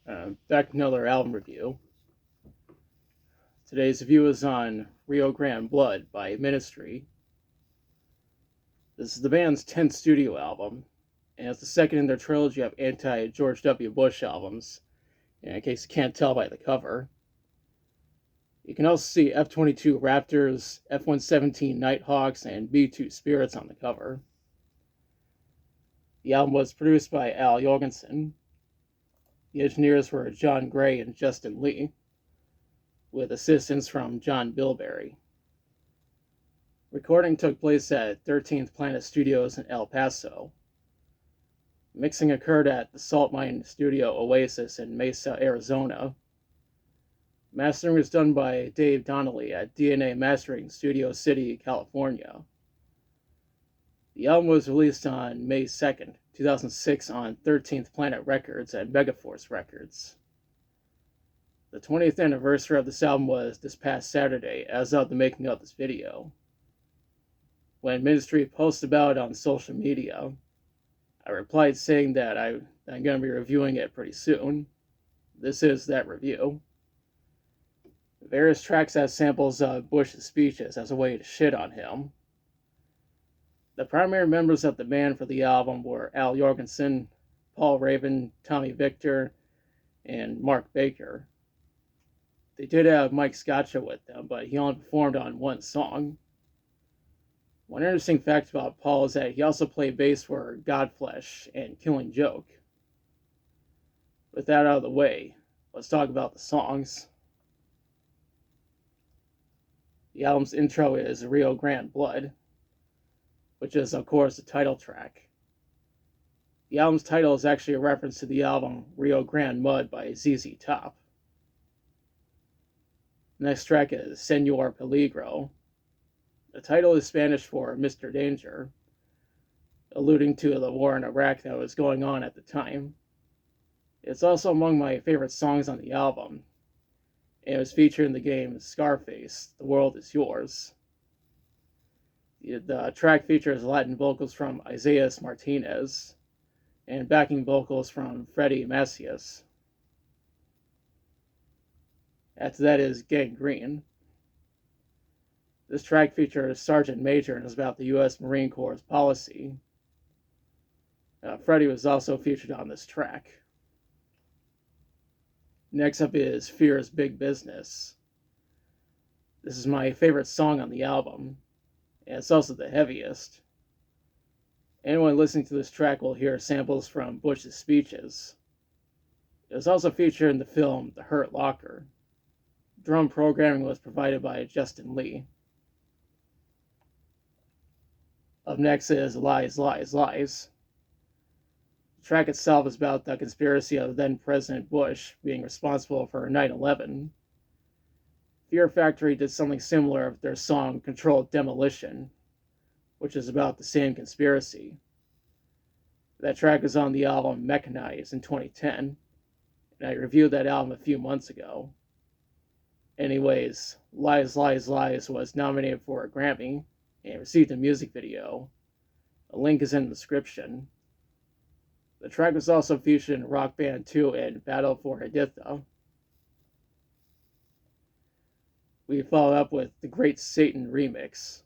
Back to another album review. Today's review is on Rio Grande Blood by Ministry. This is the band's 10th studio album, and it's the second in their trilogy of anti-George W. Bush albums, in case you can't tell by the cover. You can also see F-22 Raptors, F-117 Nighthawks, and B-2 Spirits on the cover. The album was produced by Al Jorgensen. The engineers were John Gray and Justin Lee, with assistance from John Bilberry. Recording took place at 13th Planet Studios in El Paso. Mixing occurred at the Salt Mine Studio Oasis in Mesa, Arizona. Mastering was done by Dave Donnelly at DNA Mastering Studio City, California. The album was released on May 2nd, 2006 on 13th Planet Records and Megaforce Records. The 20th anniversary of this album was this past Saturday, as of the making of this video. When Ministry posted about it on social media, I replied saying that I'm going to be reviewing it pretty soon. This is that review. Various tracks have samples of Bush's speeches as a way to shit on him. The primary members of the band for the album were Al Jorgensen, Paul Raven, Tommy Victor, and Mark Baker. They did have Mike Scotcha with them, but he only performed on one song. One interesting fact about Paul is that he also played bass for Godflesh and Killing Joke. With that out of the way, let's talk about the songs. The album's intro is Rio Grande Blood, which is, of course, the title track. The album's title is actually a reference to the album Rio Grande Mud by ZZ Top. The next track is Senor Peligro. The title is Spanish for Mr. Danger, alluding to the war in Iraq that was going on at the time. It's also among my favorite songs on the album, and it was featured in the game Scarface, The World Is Yours. The track features Latin vocals from Isaias Martinez and backing vocals from Freddie Macias. After that is Gangrene. This track features Sergeant Major and is about the U.S. Marine Corps' policy. Freddie was also featured on this track. Next up is Fear's Big Business. This is my favorite song on the album, and it's also the heaviest. Anyone listening to this track will hear samples from Bush's speeches. It was also featured in the film The Hurt Locker. Drum programming was provided by Justin Lee. Up next is Lies, Lies, Lies. The track itself is about the conspiracy of then President Bush being responsible for 9/11. Fear Factory did something similar with their song Controlled Demolition, which is about the same conspiracy. That track is on the album Mechanized in 2010, and I reviewed that album a few months ago. Anyways, Lies, Lies, Lies was nominated for a Grammy and received a music video. A link is in the description. The track was also featured in Rock Band 2 and Battle for Haditha. We follow up with the Great Satan remix.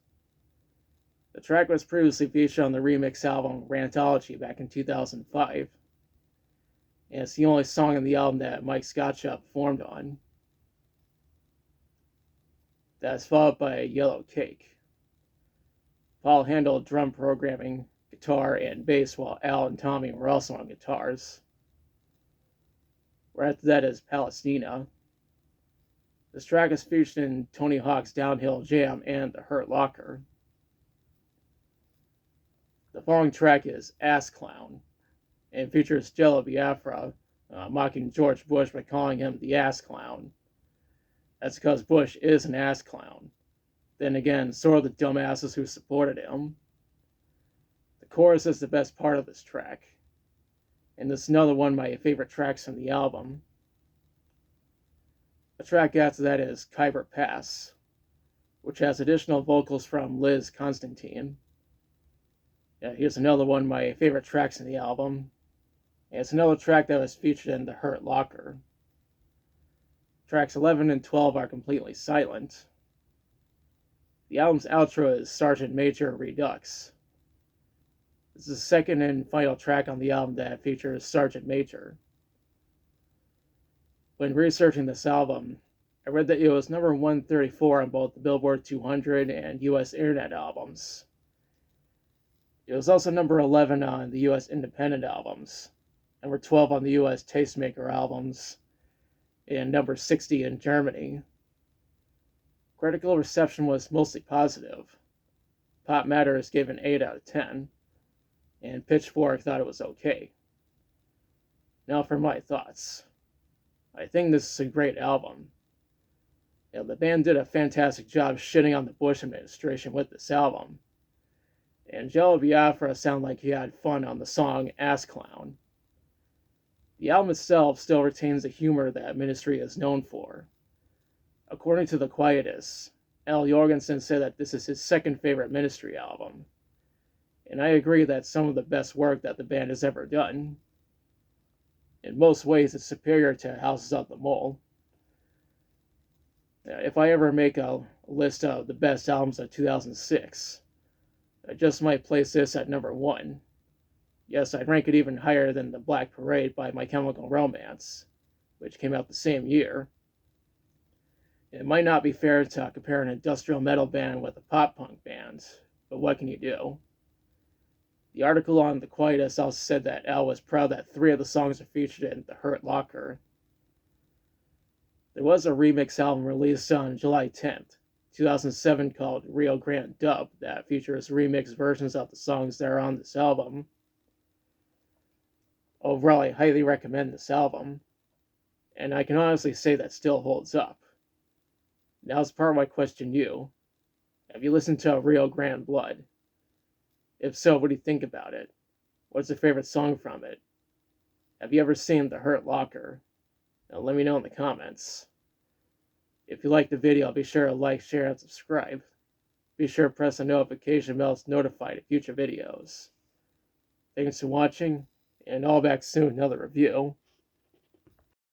The track was previously featured on the remix album Rantology back in 2005, and it's the only song on the album that Mike Scotcha performed on. That's followed by Yellow Cake. Paul handled drum programming, guitar, and bass, while Al and Tommy were also on guitars. Right after that is Palestina. This track is featured in Tony Hawk's Downhill Jam and The Hurt Locker. The following track is Ass Clown, and features Jello Biafra mocking George Bush by calling him the Ass Clown. That's because Bush is an ass clown. Then again, so are the dumbasses who supported him. The chorus is the best part of this track, and this is another one of my favorite tracks from the album. The track after that is Khyber Pass, which has additional vocals from Liz Constantine. Yeah, here's another one of my favorite tracks in the album. And it's another track that was featured in The Hurt Locker. Tracks 11 and 12 are completely silent. The album's outro is Sergeant Major Redux. This is the second and final track on the album that features Sergeant Major. When researching this album, I read that it was number 134 on both the Billboard 200 and US Internet albums. It was also number 11 on the US Independent albums, number 12 on the US Tastemaker albums, and number 60 in Germany. Critical reception was mostly positive. Pop Matters gave an 8 out of 10, and Pitchfork thought it was okay. Now for my thoughts. I think this is a great album. The band did a fantastic job shitting on the Bush administration with this album. And Jello Biafra sounded like he had fun on the song Ass Clown. The album itself still retains the humor that Ministry is known for. According to The Quietus, Al Jorgensen said that this is his second favorite Ministry album. And I agree that's some of the best work that the band has ever done. In most ways, it's superior to Houses of the Mole. If I ever make a list of the best albums of 2006, I just might place this at number 1. Yes, I'd rank it even higher than The Black Parade by My Chemical Romance, which came out the same year. It might not be fair to compare an industrial metal band with a pop-punk band, but what can you do? The article on The Quietus also said that Al was proud that 3 of the songs are featured in The Hurt Locker. There was a remix album released on July 10th, 2007 called Rio Grande Dub that features remixed versions of the songs that are on this album. Overall, I highly recommend this album, and I can honestly say that still holds up. Now's the part where I question you. Have you listened to Rio Grande Blood? If so, what do you think about it? What's your favorite song from it? Have you ever seen The Hurt Locker? Now let me know in the comments. If you liked the video, be sure to like, share, and subscribe. Be sure to press the notification bell to notify of future videos. Thanks for watching, and I'll be back soon with another review.